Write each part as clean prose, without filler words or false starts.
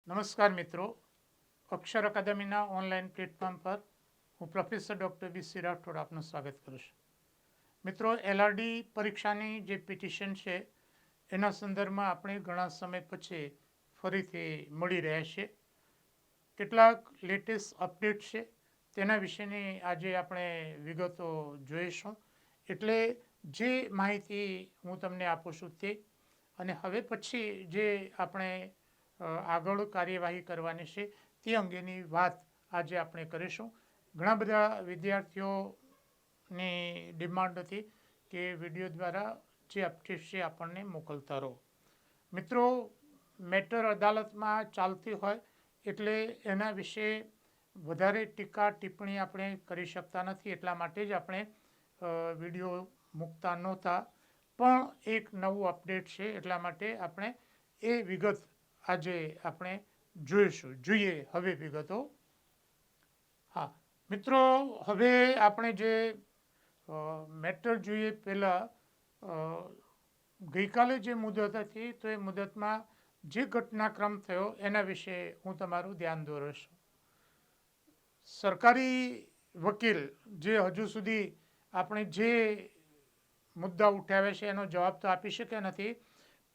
નમસ્કાર મિત્રો, અક્ષર અકાદમીના online platform પર હું પ્રોફેસર ડૉક્ટર બી રાઠોડ આપનું સ્વાગત કરું છું. મિત્રો, એલઆરડી પરીક્ષાની જે પિટિશન છે એના સંદર્ભમાં આપણે ઘણા સમય પછી ફરીથી મળી રહ્યા છીએ. કેટલાક લેટેસ્ટ અપડેટ છે તેના વિશેની આજે આપણે વિગતો જોઈશું. એટલે જે માહિતી હું તમને આપું છું તે, અને હવે પછી જે આપણે આગળ કાર્યવાહી કરવાની છે તે અંગેની વાત આજે આપણે કરીશું. ઘણા બધા વિદ્યાર્થીઓની ડિમાન્ડ હતી કે વિડીયો દ્વારા જે અપડેટ છે આપણને મોકલતા રહો. મિત્રો, મેટર અદાલતમાં ચાલતી હોય એટલે એના વિશે વધારે ટીકા ટિપ્પણી આપણે કરી શકતા નથી. એટલા માટે જ આપણે વિડીયો મૂકતા નહોતા. પણ એક નવું અપડેટ છે એટલા માટે આપણે એ વિગત આજે આપણે જોઈશું. જોઈએ હવે વિગતો. હા મિત્રો, હવે આપણે જે મેટર જોઈએ પહેલાં ગઈકાલે જે મુદત હતી તો એ મુદતમાં જે ઘટનાક્રમ થયો એના વિશે હું તમારું ધ્યાન દોરીશ. સરકારી વકીલ જે હજુ સુધી આપણે જે મુદ્દા ઉઠાવ્યા છે એનો જવાબ તો આપી શક્યા નથી,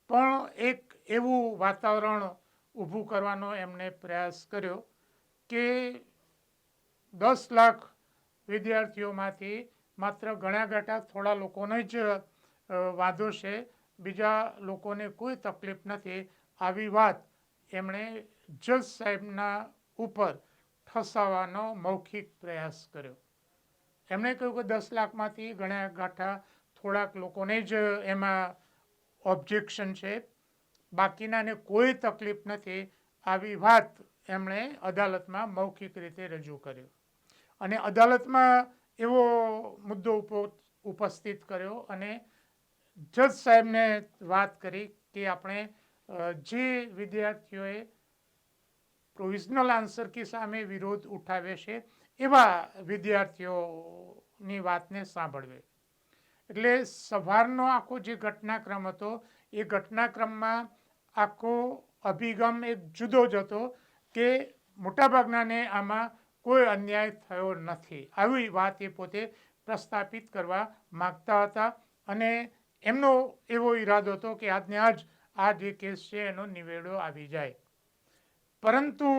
પણ એક એવું વાતાવરણ ઊભું કરવાનો એમણે પ્રયાસ કર્યો કે 10 લાખ વિદ્યાર્થીઓમાંથી માત્ર ગણાગાંઠા થોડા લોકોને જ વાંધો છે, બીજા લોકોને કોઈ તકલીફ નથી. આવી વાત એમણે જજ સાહેબના ઉપર ઠસાવવાનો મૌખિક પ્રયાસ કર્યો. એમણે કહ્યું કે 10 લાખમાંથી ગણાગાંઠા થોડાક લોકોને જ એમાં ઓબ્જેક્શન છે, બાકીનાને કોઈ તકલીફ નથી. આવી વાત એમણે અદાલતમાં મૌખિક રીતે રજૂ કર્યો અને અદાલતમાં એવો મુદ્દો ઉપસ્થિત કર્યો અને જજ સાહેબને વાત કરી કે આપણે જે વિદ્યાર્થીઓએ પ્રોવિઝનલ આન્સર કી સામે વિરોધ ઉઠાવે છે એવા વિદ્યાર્થીઓની વાતને સાંભળવે. એટલે સવારનો આખો જે ઘટનાક્રમ હતો એ ઘટનાક્રમમાં આખો અભિગમ એક જુદો જ હતો કે મોટાભાગનાને આમાં કોઈ અન્યાય થયો નથી. આવી વાત એ પોતે પ્રસ્થાપિત કરવા માગતા હતા અને એમનો એવો ઈરાદો હતો કે આજને આજ આ જે કેસ છે એનો નિવેડો આવી જાય. પરંતુ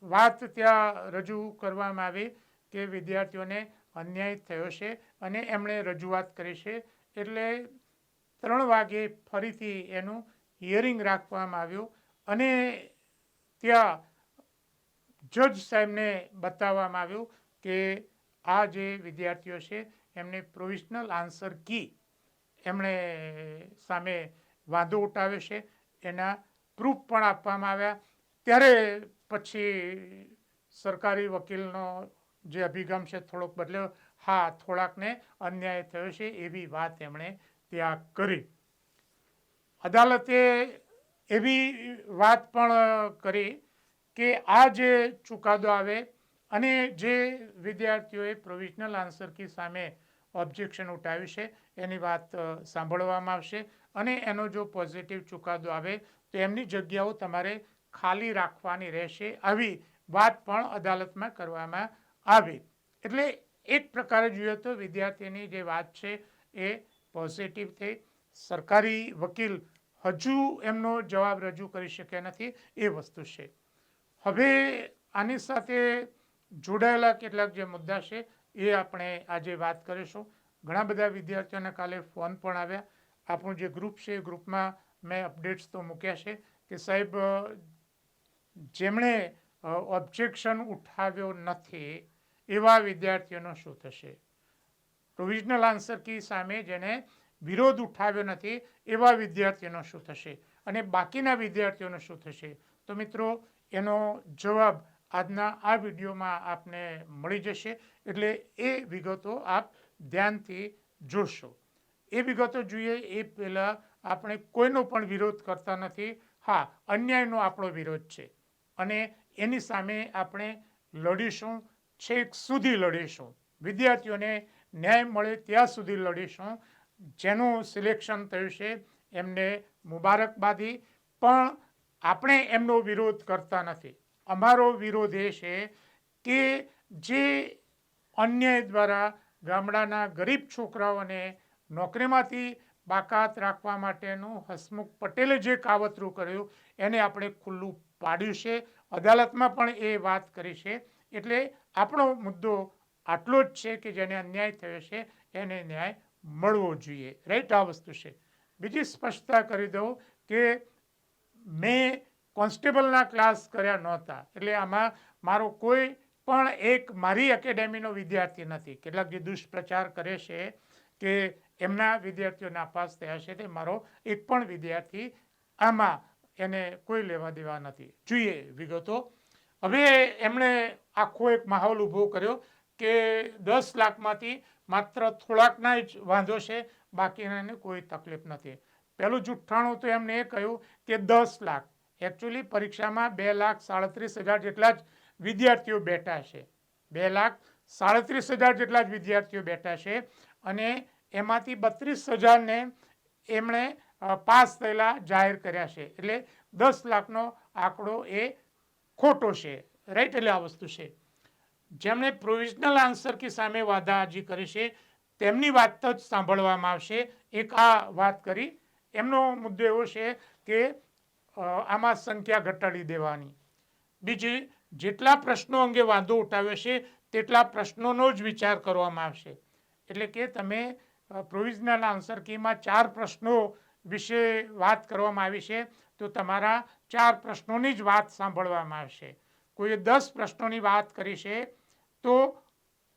વાત ત્યાં રજૂ કરવામાં આવી કે વિદ્યાર્થીઓને અન્યાય થયો છે અને એમણે રજૂઆત કરી છે. એટલે 3 વાગે ફરીથી એનું હિયરિંગ રાખવામાં આવ્યું અને ત્યાં જજ સાહેબને બતાવવામાં આવ્યું કે આ જે વિદ્યાર્થીઓ છે એમને પ્રોવિઝનલ આન્સર કી એમણે સામે વાંધો ઉઠાવ્યો છે, એના પ્રૂફ પણ આપવામાં આવ્યા. ત્યારે પછી સરકારી વકીલનો જે અભિગમ છે થોડોક બદલ્યો. હા, થોડાકને અન્યાય થયો છે એવી વાત એમણે ત્યાં કરી. અદાલતે એવી વાત પણ કરી કે આ જે ચુકાદો આવે અને જે વિદ્યાર્થીઓએ પ્રોવિઝનલ આન્સર કી સામે ઓબ્જેક્શન ઉઠાવ્યું છે એની વાત સાંભળવામાં આવશે અને એનો જો પોઝિટિવ ચુકાદો આવે તો એમની જગ્યાઓ તમારે ખાલી રાખવાની રહેશે. આવી વાત પણ અદાલતમાં કરવામાં આવી. એટલે એક પ્રકારે જોઈએ તો વિદ્યાર્થીની જે વાત છે એ પોઝિટિવ થઈ. સરકારી વકીલ હજુ એમનો જવાબ રજૂ કરી શક્યા નથી, એ વસ્તુ છે. હવે આની સાથે જોડાયેલા કેટલાક જે મુદ્દા છે એ આપણે આજે વાત કરીશું. ઘણા બધા વિદ્યાર્થીઓને કાલે ફોન પણ આવ્યા. આપણું જે ગ્રુપ છે એ ગ્રુપમાં મેં અપડેટ્સ તો મૂક્યા છે કે સાહેબ જેમણે ઓબ્જેક્શન ઉઠાવ્યો નથી એવા વિદ્યાર્થીઓનો શું થશે? પ્રોવિઝનલ આન્સર કી સામે જેને વિરોધ ઉઠાવ્યો નથી એવા વિદ્યાર્થીઓનો શું થશે અને બાકીના વિદ્યાર્થીઓનો શું થશે? તો મિત્રો, એનો જવાબ આજના આ વિડીયોમાં આપને મળી જશે. એટલે એ વિગતો આપ ધ્યાનથી જોશો. એ વિગતો જોઈએ એ પહેલાં આપણે કોઈનો પણ વિરોધ કરતા નથી. હા, અન્યાયનો આપણો વિરોધ છે અને એની સામે આપણે લડીશું, છેક સુધી લડીશું. વિદ્યાર્થીઓને ન્યાય મળે ત્યાં સુધી લડીશું. જેનું સિલેક્શન થયું છે એમને મુબારકબાદી, પણ આપણે એમનો વિરોધ કરતા નથી. અમારો વિરોધ એ છે કે જે અન્યાય દ્વારા ગામડાના ગરીબ છોકરાઓને નોકરીમાંથી બાકાત રાખવા માટેનું હસમુખ પટેલે જે કાવતરું કર્યું એને આપણે ખુલ્લું પાડ્યું છે. અદાલતમાં પણ એ વાત કરી છે. એટલે આપણો મુદ્દો આટલો જ છે કે જેને અન્યાય થયો છે એને ન્યાય મળવો જોઈએ. રાઈટ, આ વસ્તુ છે. બીજી સ્પષ્ટતા કરી દઉં કે મેં કોન્સ્ટેબલના ક્લાસ કર્યા નહોતા, એટલે આમાં મારો કોઈ પણ એક મારી એકેડેમીનો વિદ્યાર્થી નથી. કેટલાક જે દુષ્પ્રચાર કરે છે કે એમના વિદ્યાર્થીઓ નાપાસ થયા છે, તે મારો એક પણ વિદ્યાર્થી આમાં એને કોઈ લેવા દેવા નથી. જોઈએ વિગતો. હવે એમણે આખો એક માહોલ ઊભો કર્યો કે 10 લાખમાંથી માત્ર થોડાકના જ વાંધો છે, બાકીનાને કોઈ તકલીફ નથી. પહેલું જુઠ્ઠાણું તો એમણે એ કહ્યું કે 10 લાખ. એકચ્યુઅલી પરીક્ષામાં 2,37,000 જેટલા જ વિદ્યાર્થીઓ બેઠા છે. 2,37,000 જેટલા જ વિદ્યાર્થીઓ બેઠા છે અને એમાંથી 32,000ને એમણે પાસ થયેલા જાહેર કર્યા છે. એટલે 10 લાખનો આંકડો એ ખોટો છે. રાઈટ, એટલે આ વસ્તુ છે. જેમણે પ્રોવિઝનલ આન્સર કી સામે વાદાજી કરી છે તેમની વાત જ સાંભળવામાં આવશે. એક આ વાત કરી. એમનો મુદ્દો એવો છે કે આમાં સંખ્યા ઘટાડી દેવાની. બીજી, જેટલા પ્રશ્નો અંગે વાંધો ઉઠાવ્યો છે તેટલા પ્રશ્નોનો જ વિચાર કરવામાં આવશે. એટલે કે તમે પ્રોવિઝનલ આન્સર કીમાં 4 પ્રશ્નો વિશે વાત કરવામાં આવી છે તો તમારા 4 પ્રશ્નોની જ વાત સાંભળવામાં આવશે. કોઈએ 10 પ્રશ્નોની વાત કરી છે તો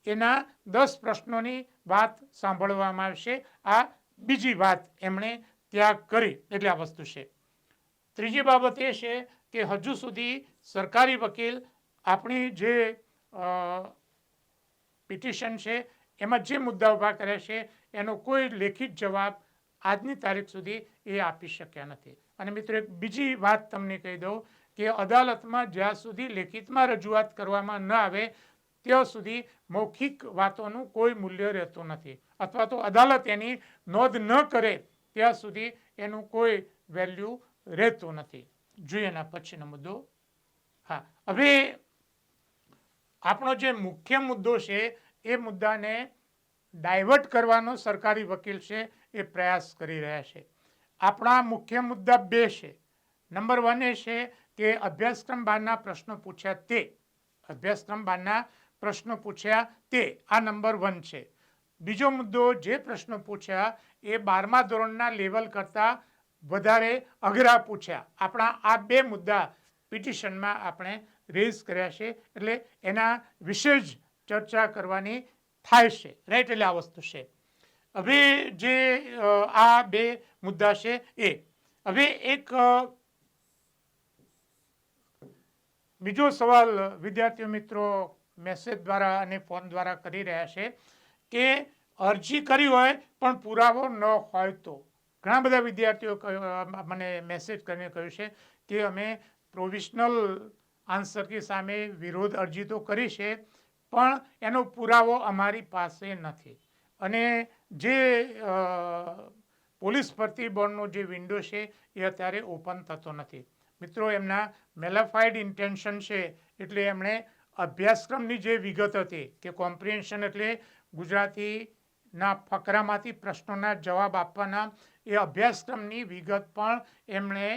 એના 10 પ્રશ્નોની વાત સાંભળવામાં આવશે. આ બીજી વાત એમણે ત્યાં કરી. એટલે આ વસ્તુ છે. ત્રીજી બાબત એ છે કે હજુ સુધી સરકારી વકીલ આપણી જે પિટિશન છે એમાં જે મુદ્દા ઊભા કર્યા છે એનો કોઈ લેખિત જવાબ આજની તારીખ સુધી એ આપી શક્યા નથી. અને મિત્રો, એક બીજી વાત તમને કહી દઉં કે અદાલતમાં જ્યાં સુધી લેખિતમાં રજૂઆત કરવામાં ન આવે ત્યાં સુધી મૌખિક વાતોનું કોઈ મૂલ્ય રહેતું નથી, અથવા તો અદાલત એની નોંધ ન કરે ત્યાં સુધી એનું કોઈ વેલ્યુ રહેતું નથી. જોઈએ એના પછીનો મુદ્દો. હા, હવે આપણો જે મુખ્ય મુદ્દો છે એ મુદ્દાને ડાયવર્ટ કરવાનો સરકારી વકીલ છે એ પ્રયાસ કરી રહ્યા છે. આપણા મુખ્ય મુદ્દા 2 છે. નંબર 1 એ છે કે અભ્યાસક્રમ બહારના પ્રશ્નો પૂછ્યા તે. અભ્યાસક્રમ બહારના પ્રશ્નો પૂછ્યા તે આ નંબર 1 છે. બીજો મુદ્દો, જે પ્રશ્નો પૂછ્યા એ 12મા ધોરણના લેવલ કરતાં વધારે અઘરા પૂછ્યા. આપણા આ 2 મુદ્દા પિટિશનમાં આપણે રેઝ કર્યા છે. એટલે એના વિશે જ ચર્ચા કરવાની થાય છે. રાઈટ, એટલે આ વસ્તુ છે. હવે જે આ 2 મુદ્દા છે એ. હવે એક બીજો સવાલ વિદ્યાર્થીઓ મિત્રો મેસેજ દ્વારા અને ફોન દ્વારા કરી રહ્યા છે કે અરજી કરી હોય પણ પુરાવો ન હોય તો. ઘણા બધા વિદ્યાર્થીઓ મને મેસેજ કરીને કહ્યું છે કે અમે પ્રોવિઝનલ આન્સર કી સામે વિરોધ અરજી તો કરી છે પણ એનો પુરાવો અમારી પાસે નથી. અને જે પોલીસ ભરતી બોર્ડનો જે વિન્ડો છે એ અત્યારે ઓપન થતો નથી. મિત્રો, એમના મેલાફાઈડ ઇન્ટેન્શન છે. એટલે એમણે અભ્યાસક્રમની જે વિગત હતી કે કોમ્પ્રિહેન્શન એટલે ગુજરાતીના ફકરામાંથી પ્રશ્નોના જવાબ આપવાના, એ અભ્યાસક્રમની વિગત પણ એમણે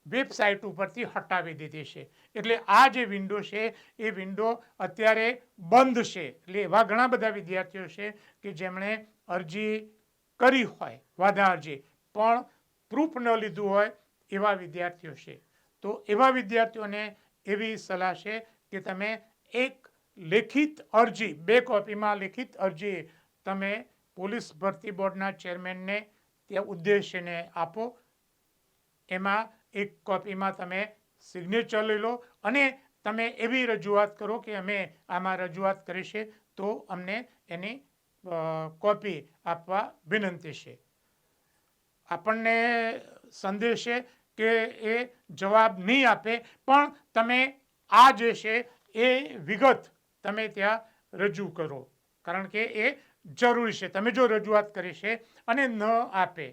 વેબસાઇટ ઉપરથી હટાવી દીધી છે. એટલે આ જે વિન્ડો છે એ વિન્ડો અત્યારે બંધ છે. એટલે એવા ઘણા બધા વિદ્યાર્થીઓ છે કે જેમણે અરજી કરી હોય, વાધા અરજી, પણ પ્રૂફ ન લીધું હોય એવા વિદ્યાર્થીઓ છે. તો એવા વિદ્યાર્થીઓને એવી સલાહ છે કે તમે એક લેખિત અરજી, 2 કોપીમાં લેખિત અરજી તમે પોલીસ ભરતી બોર્ડના ચેરમેનને ત્યાં ઉદ્દેશીને આપો. એમાં એક કોપીમાં તમે સિગ્નેચર લઈ લો અને તમે એવી રજૂઆત કરો કે અમે આમાં રજૂઆત કરી છે તો અમને એની કોપી આપવા વિનંતી છે. આપણને સંદેશ છે કે એ જવાબ નહીં આપે પણ તમે આ જે છે એ વિગત તમે ત્યાં રજૂ કરો, કારણ કે એ જરૂરી છે. તમે જો રજૂઆત કરી છે અને ન આપે,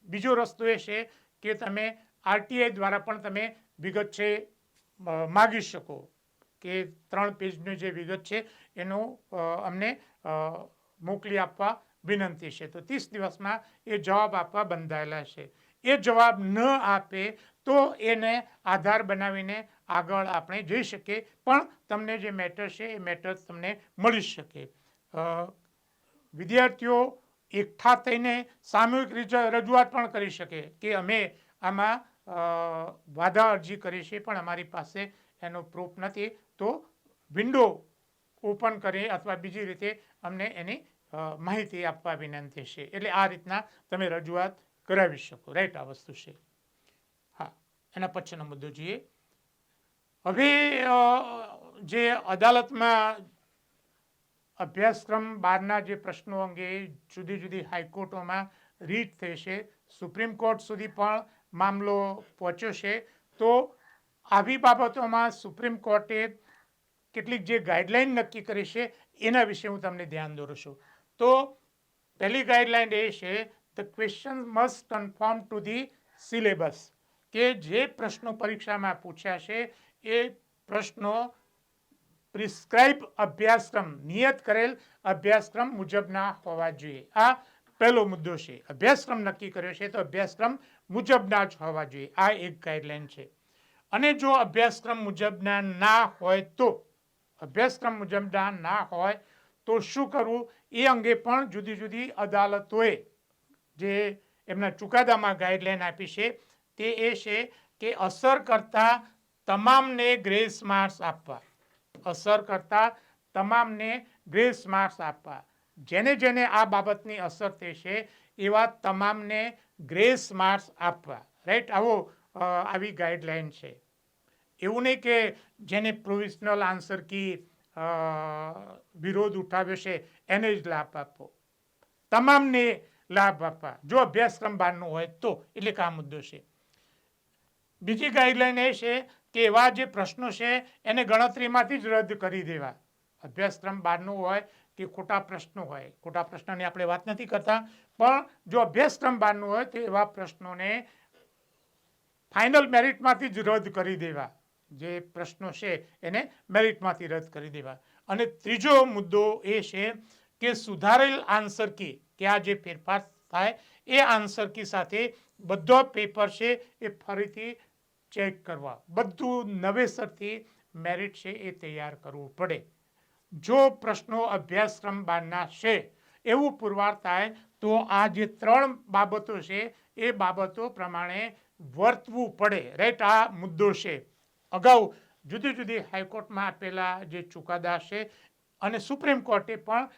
બીજો રસ્તો એ છે કે તમે RTI દ્વારા પણ તમે વિગત છે માગી શકો કે 3 પેજની જે વિગત છે એનો અમને મોકલી આપવા વિનંતી છે. તો 30 દિવસમાં એ જવાબ આપવા બંધાયેલા છે. એ જવાબ ન આપે તો એને આધાર બનાવીને આગળ આપણે જઈ શકીએ, પણ તમને જે મેટર છે એ મેટર તમને મળી શકે. વિદ્યાર્થીઓ એકઠા થઈને સામૂહિક રજૂઆત પણ કરી શકે કે અમે આમાં વાધા અરજી કરી છે પણ અમારી પાસે એનો પ્રૂફ નથી, તો વિન્ડો ઓપન કરી અથવા બીજી રીતે અમને એની માહિતી આપવા વિનંતી છે. એટલે આ રીતના તમે રજૂઆત કરાવી શકો. રાઈટ, આ વસ્તુ છે. હા, એના પછીનો મુદ્દો જોઈએ. હવે જે અદાલતમાં અભ્યાસક્રમ 12ના જે પ્રશ્નો અંગે જુદી જુદી હાઈકોર્ટોમાં રીટ થઈ છે, સુપ્રીમ કોર્ટ સુધી પણ મામલો પહોંચ્યો છે. તો આવી બાબતોમાં સુપ્રીમ કોર્ટે કેટલીક જે ગાઈડલાઈન નક્કી કરી છે એના વિશે હું તમને ધ્યાન દોરું છું. તો પહેલી ગાઈડલાઈન એ છે the question must confirm to the syllabus, કે જે પ્રશ્નો પરીક્ષામાં પૂછ્યા છે એ પ્રશ્નો પ્રિસ્ક્રાઇબ અભ્યાસક્રમ, નિયત કરેલ અભ્યાસક્રમ મુજબના હોવા જોઈએ. આ પહેલો મુદ્દો છે. અભ્યાસક્રમ નક્કી કર્યો છે તો અભ્યાસક્રમ મુજબના જ હોવા જોઈએ. આ એક ગાઈડલાઈન છે. અને જો અભ્યાસક્રમ મુજબના ના હોય તો અભ્યાસક્રમ મુજબના ના હોય તો શું કરવું એ અંગે પણ જુદી જુદી અદાલતોએ જે એમના ચુકાદામાં ગાઈડલાઈન આપી છે તે એ છે કે અસર કરતા તમામને ગ્રેસ માર્ક્સ આપવા. અસર કરતા તમામને ગ્રેસ માર્ક્સ આપવા. જેને જેને આ બાબતની અસર થશે એવા તમામને ગ્રેસ માર્ક્સ આપવા. રાઈટ, આવી ગાઈડલાઈન છે. એવું નહીં કે જેને પ્રોવિઝનલ આન્સર કી વિરોધ ઉઠાવ્યો છે એને જ લાભ આપવો. તમામને લાભ આપવા જો અભ્યાસક્રમ બહારનો હોય તો. એટલે કે આ મુદ્દો છે. બીજી ગાઈડલાઈન એ છે કે એવા જે પ્રશ્નો છે એને ગણતરીમાંથી જ રદ કરી દેવા. અભ્યાસક્રમ બહારનું હોય કે ખોટા પ્રશ્નો હોય, ખોટા પ્રશ્નની આપણે વાત નથી કરતા, પણ જો અભ્યાસક્રમ બહારનું હોય તો એવા પ્રશ્નોને ફાઇનલ મેરિટમાંથી જ રદ કરી દેવા. જે પ્રશ્નો છે એને મેરિટમાંથી રદ કરી દેવા. અને ત્રીજો મુદ્દો એ છે કે સુધારેલ આન્સર કી, કે આ જે ફેરફાર થાય એ આન્સર કી સાથે બધો પેપર છે એ ફરીથી ચેક કરવા. બધું નવેસરથી મેરિટ છે એ તૈયાર કરવું પડે. જો પ્રશ્નો અભ્યાસક્રમ બહારના છે એવું પુરવાર થાય તો આ જે 3 બાબતો છે એ બાબતો પ્રમાણે વર્તવું પડે. રાઈટ, આ મુદ્દો છે. અગાઉ જુદી જુદી હાઈકોર્ટમાં આપેલા જે ચુકાદા છે અને સુપ્રીમ કોર્ટે પણ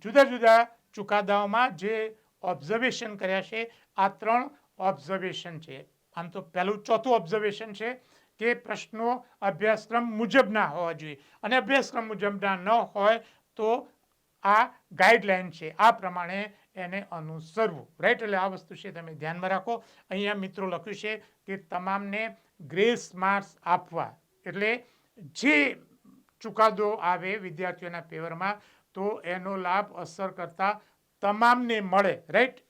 જુદા જુદા ચુકાદાઓમાં જે ઓબ્ઝર્વેશન કર્યા છે આ 3 ઓબ્ઝર્વેશન છે. આમ તો પહેલું ચોથું ઓબ્ઝર્વેશન છે કે પ્રશ્નો અભ્યાસક્રમ મુજબના હોવા જોઈએ, અને અભ્યાસક્રમ મુજબના ન હોય તો આ ગાઈડલાઈન છે, આ પ્રમાણે એને અનુસરવું. રાઈટ, એટલે આ વસ્તુ છે તમે ધ્યાનમાં રાખો. અહીંયા મિત્રો લખ્યું છે કે તમામને ગ્રેસ માર્ક્સ આપવા. એટલે જે ચુકાદો આવે વિદ્યાર્થીઓના ફેવરમાં તો એનો લાભ અસર કરતા તમામને મળે. રાઈટ,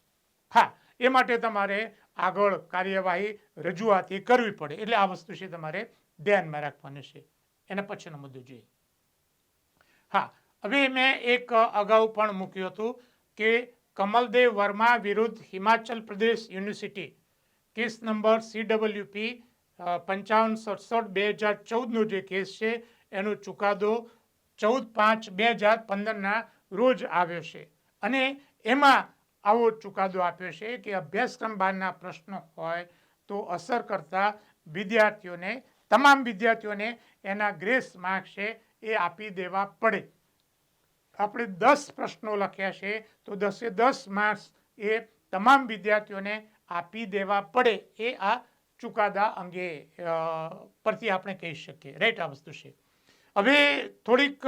હા, એ માટે તમારે આગળ કાર્યવાહી રજૂઆત એ કરવી પડે. એટલે આ વસ્તુ છે તમારે ધ્યાનમાં રાખવાનું છે. એના પછીનો મુદ્દો જોઈએ. હા, હવે મેં એક અગાઉ પણ મૂક્યું હતું કે કમલદેવ વર્મા વિરુદ્ધ Himachal Pradesh university case number CWP 5567/2014નો જે કેસ છે એનો ચુકાદો 14/5/2015ના રોજ આવ્યો છે. અને એમાં આવો ચુકાદો આપ્યો છે કે અભ્યાસક્રમ બહારના પ્રશ્નો હોય તો અસર કરતા વિદ્યાર્થીઓને, તમામ વિદ્યાર્થીઓને એના ગ્રેસ માર્ક્સ છે એ આપી દેવા પડે. આપણે 10 પ્રશ્નો લખ્યા છે તો 10 માર્ક્સ એ તમામ વિદ્યાર્થીઓને આપી દેવા પડે. એ આ ચુકાદા અંગે પરથી આપણે કહી શકીએ. રાઈટ, આ વસ્તુ છે. હવે થોડીક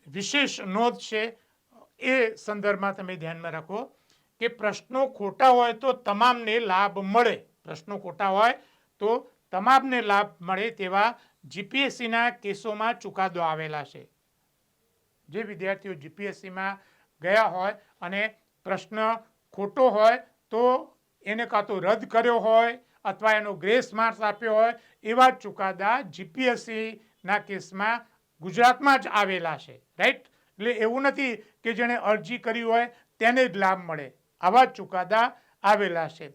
વિશેષ નોંધ છે એ સંદર્ભમાં તમે ધ્યાનમાં રાખો કે પ્રશ્નો ખોટા હોય તો તમામને લાભ મળે. પ્રશ્નો ખોટા હોય તો તમામને લાભ મળે તેવા જીપીએસસીના કેસોમાં ચુકાદો આવેલા છે. જે વિદ્યાર્થીઓ જીપીએસસીમાં ગયા હોય અને પ્રશ્ન ખોટો હોય તો એને કાં તો રદ કર્યો હોય અથવા એનો ગ્રેસ માર્ક્સ આપ્યો હોય એવા ચુકાદા જીપીએસસીના કેસમાં ગુજરાતમાં જ આવેલા છે, રાઈટ. એટલે એવું નથી કે જેણે અરજી કરી હોય તેને જ લાભ મળે, આવા ચુકાદા આવેલા છે.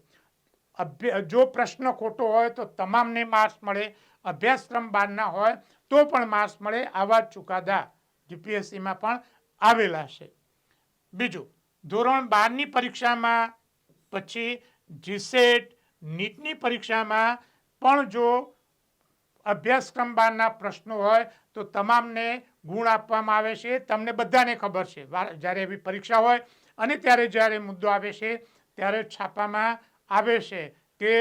જો પ્રશ્ન ખોટો હોય તો તમામને માર્ક્સ મળે, અભ્યાસક્રમ બહારના હોય તો પણ માર્ક્સ મળે, આવા ચુકાદા જીપીએસસીમાં પણ આવેલા છે. બીજું, ધોરણ 12ની પરીક્ષામાં પછી જીસેટ નીટની પરીક્ષામાં પણ જો અભ્યાસક્રમ બહારના પ્રશ્નો હોય તો તમામને ગુણ આપવામાં આવે છે. તમને બધાને ખબર છે, જ્યારે એવી પરીક્ષા હોય અને ત્યારે જ્યારે મુદ્દો આવે છે ત્યારે છાપામાં આવે છે કે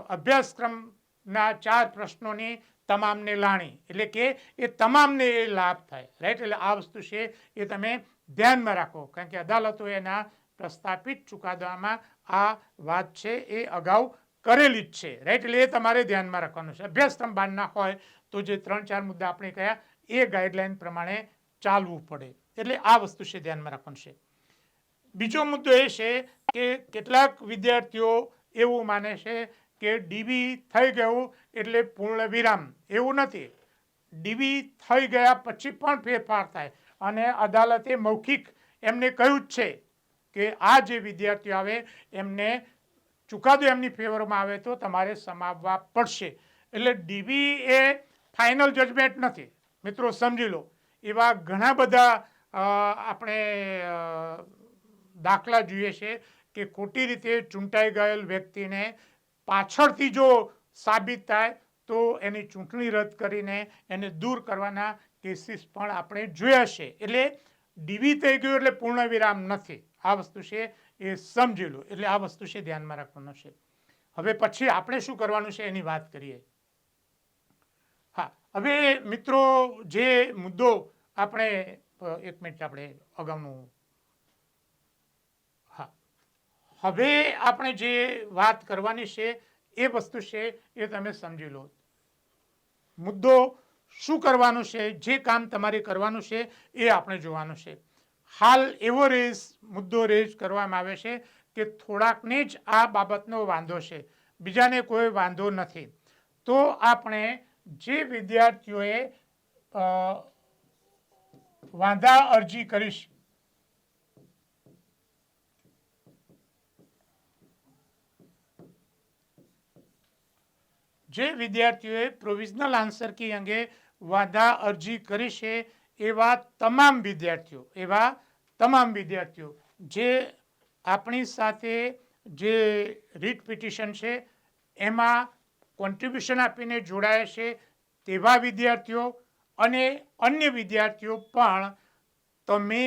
અભ્યાસક્રમના 4 પ્રશ્નોની તમામને લાણી, એટલે કે એ તમામને એ લાભ થાય, રાઈટ. એટલે આ વસ્તુ છે એ તમે ધ્યાનમાં રાખો, કારણ કે અદાલતો એના પ્રસ્થાપિત ચુકાદામાં આ વાત છે એ અગાઉ કરેલી જ છે, રાઈટ. એટલે એ તમારે ધ્યાનમાં રાખવાનું છે. અભ્યાસક્રમ બહારના હોય તો જે 3-4 મુદ્દા આપણે કયા એ ગાઈડલાઈન પ્રમાણે ચાલવું પડે, એટલે આ વસ્તુ છે ધ્યાનમાં રાખવાનું છે. બીજો મુદ્દો એ છે કે કેટલાક વિદ્યાર્થીઓ એવું માને છે કે ડીબી થઈ ગયું એટલે પૂર્ણ વિરામ. એવું નથી. ડીબી થઈ ગયા પછી પણ ફેરફાર થાય અને અદાલતે મૌખિક એમને કહ્યું જ છે કે આ જે વિદ્યાર્થીઓ આવે એમને ચુકાદો એમની ફેવરમાં આવે તો તમારે સમાવવા પડશે. એટલે ડીબી એ ફાઇનલ જજમેન્ટ નથી, મિત્રો સમજી લો. એવા ઘણા બધા આપણે દાખલા જોઈએ છે કે ખોટી રીતે ચૂંટાઈ ગયેલ વ્યક્તિને પાછળથી જો સાબિત થાય તો એની ચૂંટણી રદ કરીને એને દૂર કરવાના કેસીસ પણ આપણે જોયા છે. એટલે ડીબી થઈ ગયું એટલે પૂર્ણ વિરામ નથી, આ વસ્તુ છે એ સમજી લો. એટલે આ વસ્તુ છે ધ્યાનમાં રાખવાનું છે. હવે પછી આપણે શું કરવાનું છે એની વાત કરીએ. હા, હવે મિત્રો જે મુદ્દો આપણે એક મિનિટ આપણે અગાઉનું, હા, હવે આપણે જે વાત કરવાની છે એ વસ્તુ છે એ તમે સમજી લો. મુદ્દો શું કરવાનું છે, જે કામ તમારે કરવાનું છે એ આપણે જોવાનું છે. હાલ એવો મુદ્દો રેઝ કરવામાં આવે છે કે થોડાકને જ આ બાબતનો વાંધો છે, બીજાને કોઈ વાંધો નથી. તો આપણે જે વિદ્યાર્થીઓએ વાંધા અરજી કરીશ, જે વિદ્યાર્થીઓએ પ્રોવિઝનલ આન્સર કી અંગે વાંધા અરજી કરી છે એવા તમામ વિદ્યાર્થીઓ જે આપણી સાથે જે રીટ પિટિશન છે એમાં કોન્ટ્રીબ્યુશન આપીને જોડાયા છે તેવા વિદ્યાર્થીઓ અને અન્ય વિદ્યાર્થીઓ પણ તમે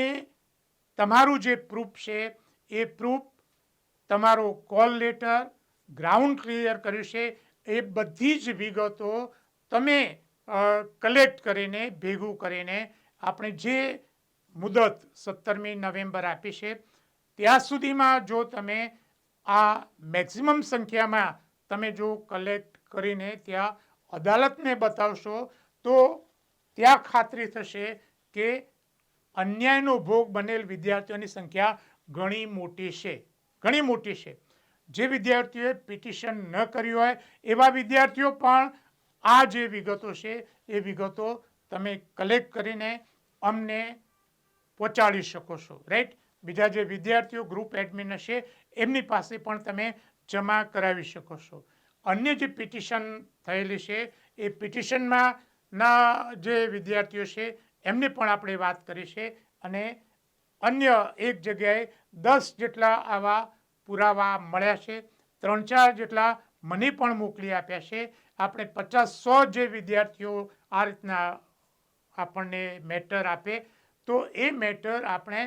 તમારું જે પ્રૂફ છે એ પ્રૂફ, તમારો કોલ લેટર, ગ્રાઉન્ડ ક્લિયર કર્યું છે એ બધી જ વિગતો તમે કલેક્ટ કરીને ભેગું કરીને આપણે જે મુદત 17મી નવેમ્બર આપી છે ત્યાં સુધીમાં જો તમે આ મેક્સિમમ સંખ્યામાં તમે જો કલેક્ટ કરીને ત્યાં અદાલતને બતાવશો તો ત્યાં ખાતરી થશે કે અન્યાયનો ભોગ બનેલ વિદ્યાર્થીઓની સંખ્યા ઘણી મોટી છે. જે વિદ્યાર્થીઓએ પિટિશન ન કર્યું હોય એવા વિદ્યાર્થીઓ પણ આ જે વિગતો છે એ વિગતો તમે કલેક્ટ કરીને અમને પહોંચાડી શકો છો, રાઈટ. બીજા જે વિદ્યાર્થીઓ ગ્રુપ એડમિન હશે એમની પાસે પણ તમે જમા કરાવી શકો છો. અન્ય જે પિટિશન થયેલી છે એ પિટિશનમાં ના જે વિદ્યાર્થીઓ છે એમને પણ આપણે વાત કરી છે અને અન્ય એક જગ્યાએ 10 જેટલા આવા પુરાવા મળ્યા છે, 3-4 જેટલા મને પણ મોકલી આપ્યા છે. આપણે 50-100 જે વિદ્યાર્થીઓ આ રીતના આપણને મેટર આપે તો એ મેટર આપણે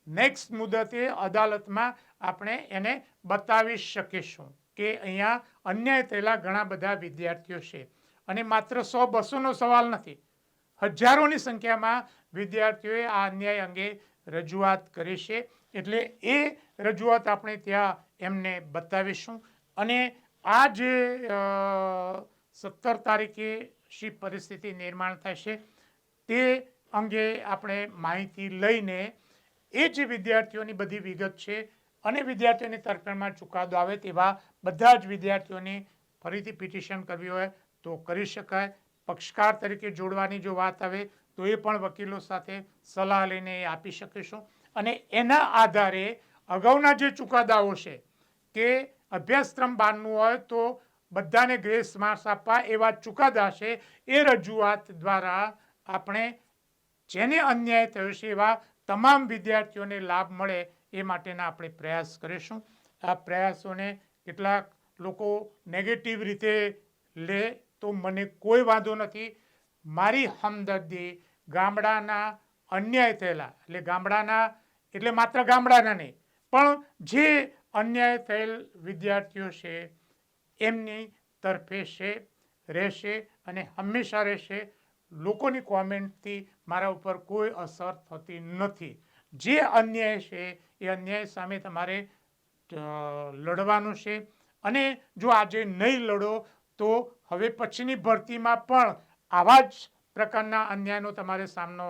નેક્સ્ટ મુદતે અદાલતમાં આપણે એને બતાવી શકીશું કે અહીંયા અન્યાય થયેલા ઘણા બધા વિદ્યાર્થીઓ છે. અને માત્ર 100-200નો સવાલ નથી, હજારોની સંખ્યામાં વિદ્યાર્થીઓએ આ અન્યાય અંગે રજૂઆત કરી છે. એટલે એ રજૂઆત આપણે ત્યાં એમને બતાવીશું અને આ જે 17 તારીખે શી પરિસ્થિતિ નિર્માણ થશે તે અંગે આપણે માહિતી લઈને એ જે વિદ્યાર્થીઓની બધી વિગત છે અને વિદ્યાર્થીઓની તરફેણમાં ચુકાદો આવે તેવા બધા જ વિદ્યાર્થીઓની ફરીથી પિટિશન કરવી હોય તો કરી શકાય. પક્ષકાર તરીકે જોડવાની જો વાત આવે તો એ પણ વકીલો સાથે સલાહ લઈને એ આપી શકીશું. અને એના આધારે અગાઉના જે ચુકાદાઓ છે કે અભ્યાસક્રમ બહારનું હોય તો બધાને ગ્રેસ માર્ક્સ આપવા એવા ચુકાદા છે એ રજૂઆત દ્વારા આપણે જેને અન્યાય થયો છે એવા તમામ વિદ્યાર્થીઓને લાભ મળે એ માટેના આપણે પ્રયાસ કરીશું. આ પ્રયાસોને કેટલાક લોકો નેગેટિવ રીતે લે તો મને કોઈ વાંધો નથી. મારી હમદર્દી ગામડાના અન્યાય થયેલા એટલે ગામડાના એટલે માત્ર ગામડાના નહીં પણ જે અન્યાય થયેલ વિદ્યાર્થીઓ છે એમની તરફે છે રહેશે અને હંમેશા રહેશે. લોકોની કોમેન્ટથી મારા ઉપર કોઈ અસર થતી નથી. જે અન્યાય છે એ અન્યાય સામે તમારે લડવાનું છે અને જો આજે નહીં લડો તો હવે પછીની ભરતીમાં પણ આવા જ પ્રકારના અન્યાયનો તમારે સામનો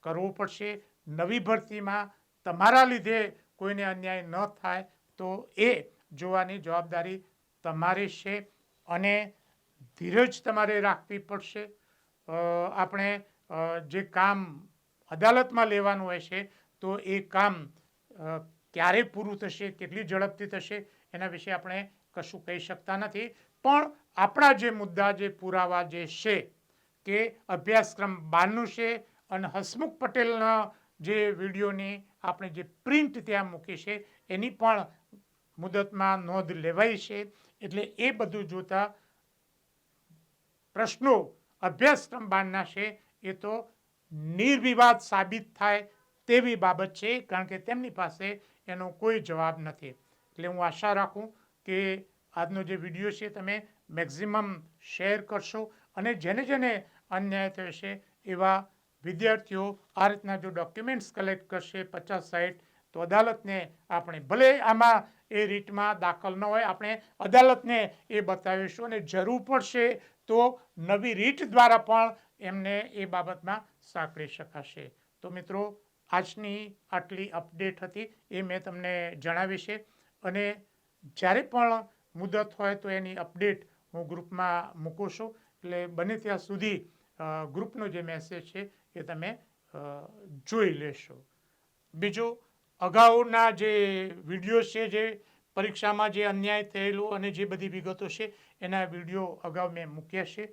કરવો પડશે. નવી ભરતીમાં તમારા લીધે કોઈને અન્યાય ન થાય તો એ જોવાની જવાબદારી તમારી છે અને ધીરજ તમારે રાખવી પડશે. આપણે જે કામ અદાલતમાં લેવાનું હોય છે તો એ કામ ક્યારે પૂરું થશે, કેટલી ઝડપથી થશે એના વિશે આપણે કશું કહી શકતા નથી. પણ આપણા જે મુદ્દા, જે પુરાવા જે છે કે અભ્યાસક્રમ બહારનું છે અને હસમુખ પટેલના જે વિડીયોની આપણે જે પ્રિન્ટ ત્યાં મૂકી છે એની પણ મુદતમાં નોંધ લેવાઈ છે. એટલે એ બધું જોતા પ્રશ્નો અભ્યાસક્રમ બહારના છે એ તો નિર્વિવાદ સાબિત થાય તેવી બાબત છે, કારણ કે તેમની પાસે એનો કોઈ જવાબ નથી. એટલે હું આશા રાખું કે આજનો જે વિડીયો છે તમે મેક્ઝિમમ શેર કરશો અને જેને જેને અન્યાય થયો છે એવા વિદ્યાર્થીઓ આ રીતના જો ડોક્યુમેન્ટ્સ કલેક્ટ કરશે 50-60 તો અદાલતને આપણે ભલે આમાં એ રીટમાં દાખલ ન હોય આપણે અદાલતને એ બતાવીશું અને જરૂર પડશે તો નવી રીટ દ્વારા પણ એમને એ બાબતમાં સાંકળી શકાશે. તો મિત્રો આજની આટલી અપડેટ હતી એ મેં તમને જણાવી છે અને જ્યારે પણ મુદત હોય તો એની અપડેટ હું ગ્રુપમાં મૂકું છું. એટલે બને ત્યાં સુધી ગ્રુપનો જે મેસેજ છે એ તમે જોઈ લેશો. બીજું અગાઉના જે વિડીયો છે જે પરીક્ષામાં જે અન્યાય થયેલો અને જે બધી વિગતો છે એના વિડીયો અગાઉ મેં મૂક્યા છે.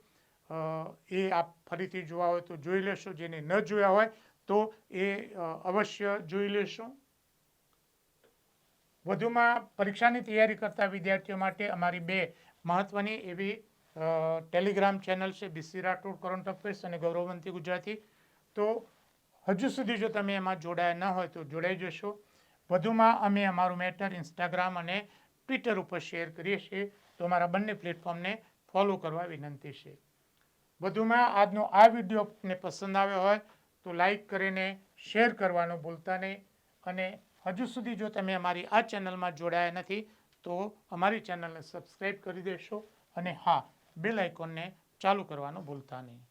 એ આપ ફરીથી જોવા હોય તો જોઈ લેશો. જેને ન જોયા હોય તો એ અવશ્ય જોઈ લેશો. વધુમાં પરીક્ષાની તૈયારી કરતા વિદ્યાર્થીઓ માટે અમારી 2 મહત્ત્વની એવી ટેલિગ્રામ ચેનલ છે, BC રાઠોડ કરંટ અફેર્સ અને ગૌરવવંતી ગુજરાતી. તો હજુ સુધી જો તમે એમાં જોડાયા ન હોય તો જોડાઈ જશો. વધુમાં અમે અમારું મેટર ઇન્સ્ટાગ્રામ અને ટ્વિટર ઉપર શેર કરીએ છીએ, તો અમારા બંને પ્લેટફોર્મને ફોલો કરવા વિનંતી છે. વધુમાં આજનો આ વિડીયો આપને પસંદ આવ્યો હોય તો લાઈક કરીને શેર કરવાનું ભૂલતા નહીં અને હજુ સુધી જો તમે અમારી આ ચેનલમાં જોડાયા નથી તો અમારી ચેનલને સબસ્ક્રાઈબ કરી દેશો અને હા, બેલ આઇકોનને ચાલુ કરવાનું ભૂલતા નહીં.